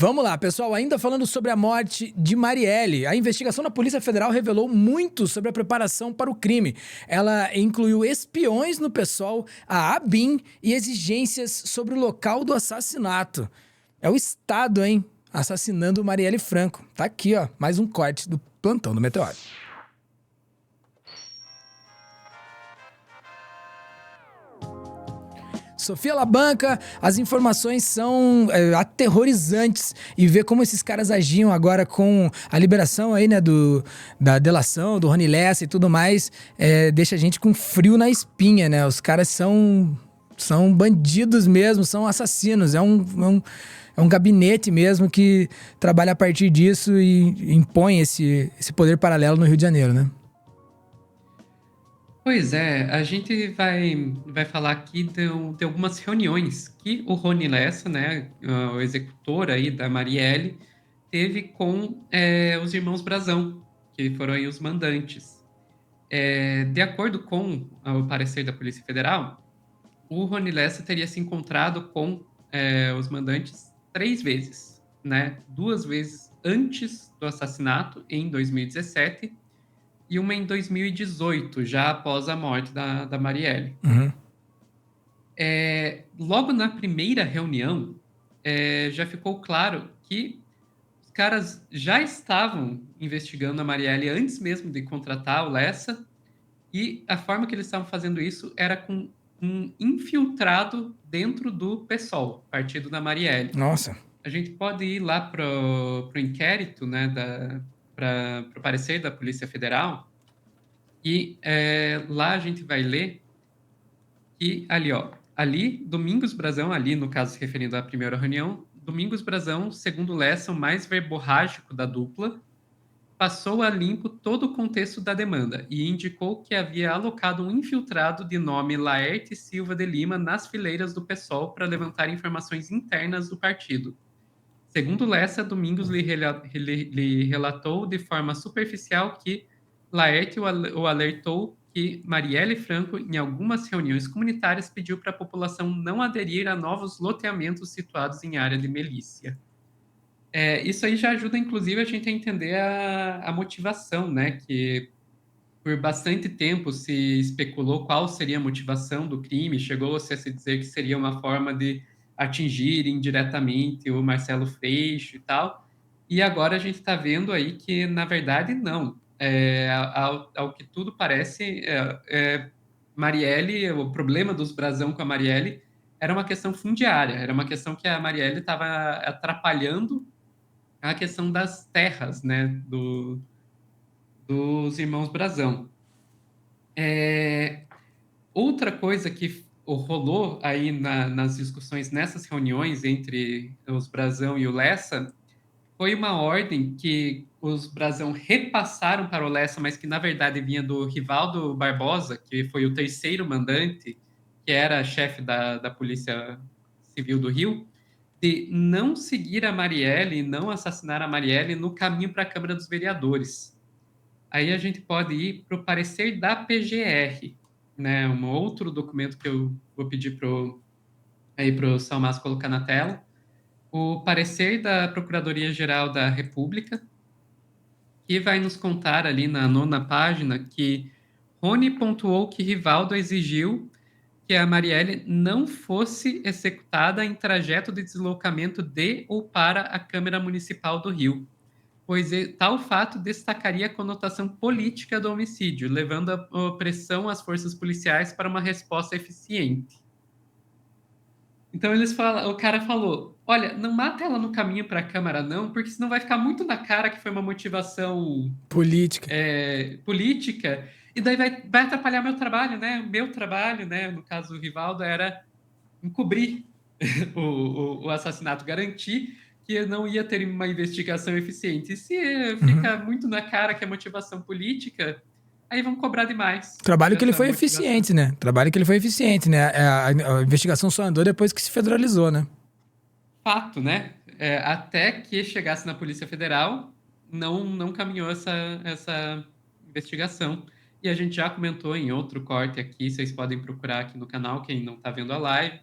Vamos lá, pessoal. Ainda falando sobre a morte de Marielle, a investigação da Polícia Federal revelou muito sobre a preparação para o crime. Ela incluiu espiões no PSOL, a ABIN e exigências sobre o local do assassinato. É o Estado, hein? Assassinando Marielle Franco. Tá aqui, ó, mais um corte do plantão do Meteoro. Sofia Labanca, as informações são aterrorizantes e ver como esses caras agiam agora com a liberação aí, né, da delação, do Rony Lessa e tudo mais, deixa a gente com frio na espinha, né? Os caras são bandidos mesmo, são assassinos, é um gabinete mesmo que trabalha a partir disso e impõe esse poder paralelo no Rio de Janeiro, né? Pois é, a gente vai falar aqui de algumas reuniões que o Rony Lessa, né, o executor aí da Marielle, teve com os irmãos Brazão, que foram aí os mandantes. De acordo com o parecer da Polícia Federal, o Rony Lessa teria se encontrado com os mandantes 3 vezes, né? 2 vezes antes do assassinato, em 2017, e uma em 2018, já após a morte da Marielle. Uhum. Logo na primeira reunião, já ficou claro que os caras já estavam investigando a Marielle antes mesmo de contratar o Lessa, e a forma que eles estavam fazendo isso era com um infiltrado dentro do PSOL, partido da Marielle. Nossa. A gente pode ir lá pro inquérito, né, para o parecer da Polícia Federal, e lá a gente vai ler que ali, ó, ali, Domingos Brazão, ali no caso se referindo à primeira reunião, Domingos Brazão, segundo Lessa, o mais verborrágico da dupla, passou a limpo todo o contexto da demanda e indicou que havia alocado um infiltrado de nome Laerte Silva de Lima nas fileiras do PSOL para levantar informações internas do partido. Segundo Lessa, Domingos lhe relatou de forma superficial que Laerte o alertou que Marielle Franco, em algumas reuniões comunitárias, pediu para a população não aderir a novos loteamentos situados em área de milícia. Isso aí já ajuda, inclusive, a gente a entender a motivação, né? Que por bastante tempo se especulou qual seria a motivação do crime, chegou-se a se dizer que seria uma forma de atingir indiretamente o Marcelo Freixo e tal, e agora a gente está vendo aí que, na verdade, não. Ao que tudo parece, Marielle, o problema dos Brazão com a Marielle era uma questão fundiária, era uma questão que a Marielle estava atrapalhando a questão das terras, né, dos irmãos Brazão. Outra coisa que rolou aí nas discussões, nessas reuniões entre os Brazão e o Lessa, foi uma ordem que os Brazão repassaram para o Lessa, mas que na verdade vinha do Rivaldo Barbosa, que foi o terceiro mandante, que era chefe da Polícia Civil do Rio, de não seguir a Marielle e não assassinar a Marielle no caminho para a Câmara dos Vereadores. Aí a gente pode ir para o parecer da PGR, né? Um outro documento que eu vou pedir para o Salmas colocar na tela. O parecer da Procuradoria-Geral da República, que vai nos contar ali na 9ª página que Rony pontuou que Rivaldo exigiu que a Marielle não fosse executada em trajeto de deslocamento de ou para a Câmara Municipal do Rio, pois tal fato destacaria a conotação política do homicídio, levando a pressão às forças policiais para uma resposta eficiente. Então o cara falou: olha, não mata ela no caminho para a Câmara, não, porque senão vai ficar muito na cara que foi uma motivação Política. política, e daí vai atrapalhar meu trabalho, né? O meu trabalho, né? No caso do Rivaldo, era encobrir o assassinato, garantir que não ia ter uma investigação eficiente. E se Uhum. fica muito na cara que é motivação política, aí vão cobrar demais Trabalho que ele essa foi motivação. eficiente, né? Trabalho que ele foi eficiente, né? A investigação só andou depois que se federalizou, né? Fato, né? Até que chegasse na Polícia Federal, não caminhou essa investigação. E a gente já comentou em outro corte aqui, vocês podem procurar aqui no canal, quem não está vendo a live,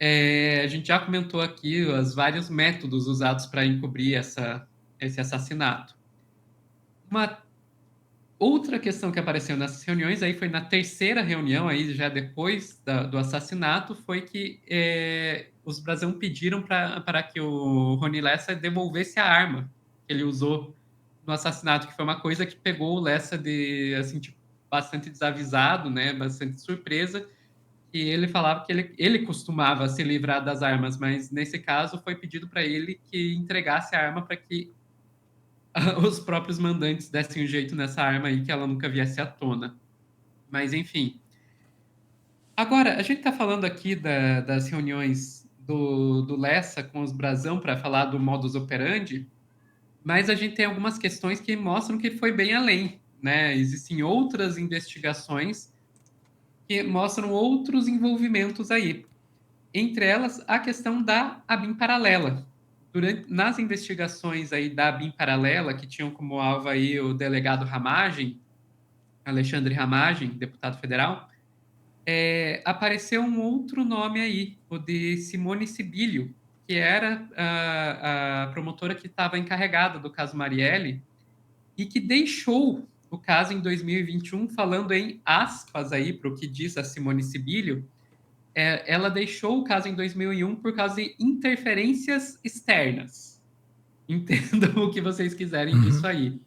A gente já comentou aqui os vários métodos usados para encobrir esse assassinato. Uma outra questão que apareceu nessas reuniões, aí foi na terceira reunião, aí já depois do assassinato, foi que os Brasão pediram para que o Rony Lessa devolvesse a arma que ele usou no assassinato, que foi uma coisa que pegou o Lessa assim, tipo, bastante desavisado, né, bastante surpresa, que ele falava que ele costumava se livrar das armas, mas nesse caso foi pedido para ele que entregasse a arma para que os próprios mandantes dessem um jeito nessa arma aí que ela nunca viesse à tona. Mas enfim. Agora, a gente está falando aqui das reuniões do Lessa com os Brasão para falar do modus operandi, mas a gente tem algumas questões que mostram que foi bem além, né? Existem outras investigações que mostram outros envolvimentos aí. Entre elas, a questão da ABIN paralela. Nas investigações aí da ABIN paralela, que tinham como alvo aí o delegado Ramagem, Alexandre Ramagem, deputado federal, apareceu um outro nome aí, o de Simone Sibilio, que era a promotora que estava encarregada do caso Marielle e que deixou o caso em 2021, falando em aspas aí para o que diz a Simone Sibilio, ela deixou o caso em 2001 por causa de interferências externas. Entendam o que vocês quiserem disso Uhum. aí.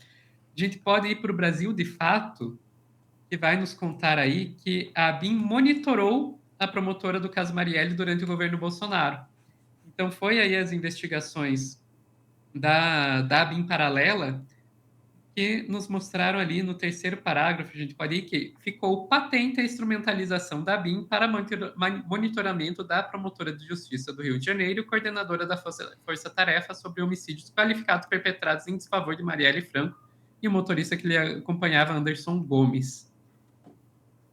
A gente pode ir para o Brasil, de fato, que vai nos contar aí que a ABIN monitorou a promotora do caso Marielle durante o governo Bolsonaro. Então, foi aí as investigações da ABIN paralela que nos mostraram ali no terceiro parágrafo, a gente pode ir que ficou patente a instrumentalização da BIM para monitoramento da promotora de justiça do Rio de Janeiro, coordenadora da Força-Tarefa sobre homicídios qualificados perpetrados em desfavor de Marielle Franco e o motorista que lhe acompanhava, Anderson Gomes.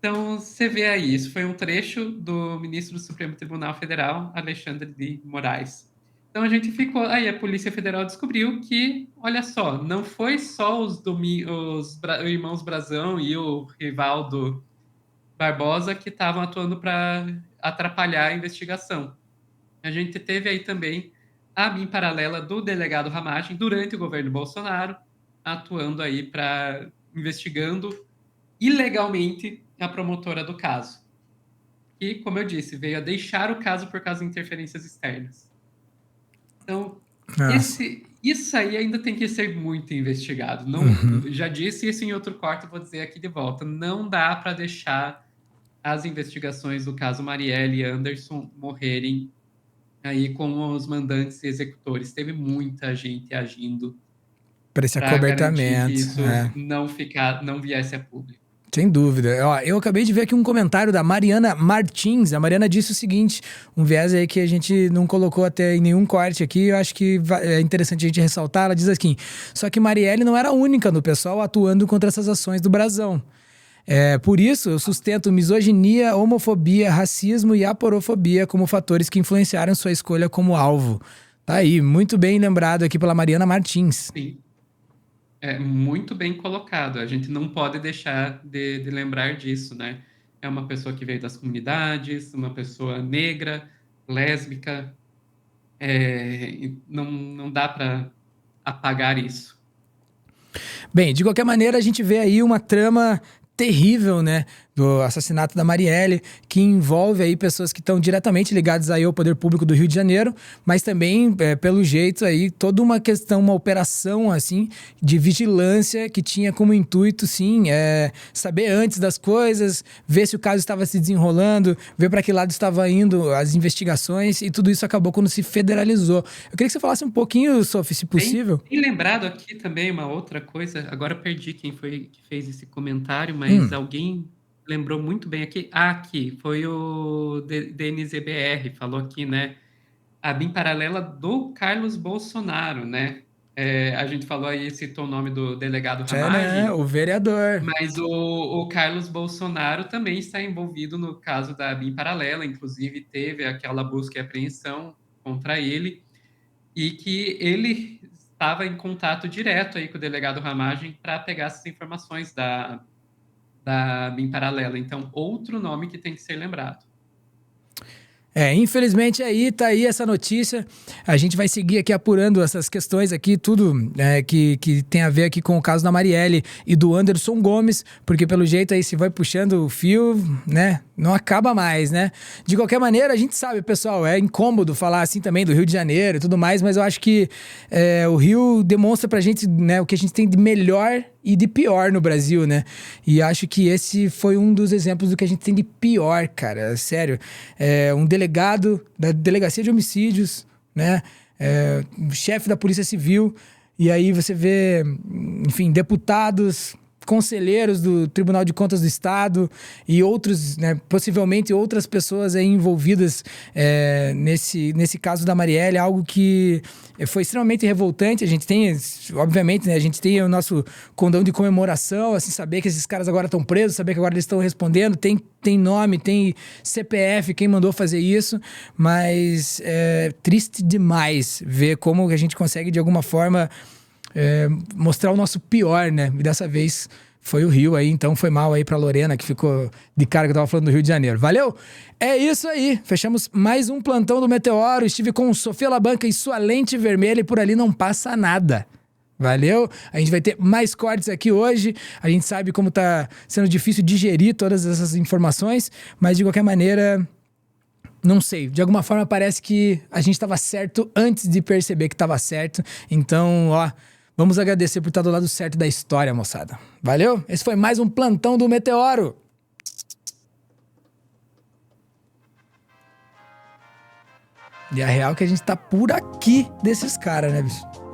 Então, você vê aí, isso foi um trecho do ministro do Supremo Tribunal Federal, Alexandre de Moraes. Então, a gente ficou. Aí, a Polícia Federal descobriu que, olha só, não foi só os irmãos Brazão e o Rivaldo Barbosa que estavam atuando para atrapalhar a investigação. A gente teve aí também a BIM paralela do delegado Ramagem durante o governo Bolsonaro, atuando aí para investigando ilegalmente a promotora do caso. E, como eu disse, veio a deixar o caso por causa de interferências externas. Então, Nossa. isso aí ainda tem que ser muito investigado. Não, Uhum. já disse isso em outro corte, vou dizer aqui de volta. Não dá para deixar as investigações do caso Marielle e Anderson morrerem aí com os mandantes e executores. Teve muita gente agindo Para esse para garantir que acobertamento. isso É. não viesse a público. Sem dúvida. Ó, eu acabei de ver aqui um comentário da Mariana Martins. A Mariana disse o seguinte: um viés aí que a gente não colocou até em nenhum corte aqui, eu acho que é interessante a gente ressaltar. Ela diz assim: só que Marielle não era a única no pessoal atuando contra essas ações do Brasão. Por isso, eu sustento misoginia, homofobia, racismo e aporofobia como fatores que influenciaram sua escolha como alvo. Tá aí, muito bem lembrado aqui pela Mariana Martins. Sim. É muito bem colocado. A gente não pode deixar de lembrar disso, né? É uma pessoa que veio das comunidades, uma pessoa negra, lésbica, e não dá para apagar isso. Bem, de qualquer maneira, a gente vê aí uma trama terrível, né, do assassinato da Marielle, que envolve aí pessoas que estão diretamente ligadas aí ao poder público do Rio de Janeiro, mas também, pelo jeito aí, toda uma questão, uma operação, assim, de vigilância que tinha como intuito, sim, saber antes das coisas, ver se o caso estava se desenrolando, ver para que lado estava indo as investigações, e tudo isso acabou quando se federalizou. Eu queria que você falasse um pouquinho, Sophie, se possível. Tem lembrado aqui também uma outra coisa, agora eu perdi quem foi que fez esse comentário, mas Hum, alguém lembrou muito bem aqui. Ah, aqui, foi o DNZBR, falou aqui, né? A BIM paralela do Carlos Bolsonaro, né? A gente falou aí, citou o nome do delegado tcharam, Ramagem, o vereador. mas o Carlos Bolsonaro também está envolvido no caso da BIM paralela, inclusive teve aquela busca e apreensão contra ele, e que ele estava em contato direto aí com o delegado Ramagem para pegar essas informações da BIM paralela. Então, outro nome que tem que ser lembrado. Infelizmente tá aí essa notícia. A gente vai seguir aqui apurando essas questões aqui, tudo que tem a ver aqui com o caso da Marielle e do Anderson Gomes, porque pelo jeito aí se vai puxando o fio, né, não acaba mais, né? De qualquer maneira, a gente sabe, pessoal, é incômodo falar assim também do Rio de Janeiro e tudo mais, mas eu acho que o Rio demonstra pra gente, né, o que a gente tem de melhor e de pior no Brasil, né? E acho que esse foi um dos exemplos do que a gente tem de pior, cara. Sério. Um delegado da Delegacia de Homicídios, né? Chefe da Polícia Civil. E aí você vê, enfim, deputados, conselheiros do Tribunal de Contas do Estado e outros, né, possivelmente outras pessoas aí envolvidas nesse caso da Marielle, algo que foi extremamente revoltante. A gente tem, obviamente, né, a gente tem o nosso condão de comemoração, assim, saber que esses caras agora estão presos, saber que agora eles estão respondendo, tem nome, tem CPF, quem mandou fazer isso, mas é triste demais ver como a gente consegue, de alguma forma, mostrar o nosso pior, né? E dessa vez foi o Rio aí, então foi mal aí pra Lorena, que ficou de cara que eu tava falando do Rio de Janeiro. Valeu? É isso aí. Fechamos mais um plantão do Meteoro. Estive com Sofia Labanca e sua lente vermelha e por ali não passa nada. Valeu? A gente vai ter mais cortes aqui hoje. A gente sabe como tá sendo difícil digerir todas essas informações, mas de qualquer maneira, não sei, de alguma forma parece que a gente estava certo antes de perceber que estava certo. Então, vamos agradecer por estar do lado certo da história, moçada. Valeu? Esse foi mais um plantão do Meteoro. E a real é que a gente tá por aqui desses caras, né, bicho?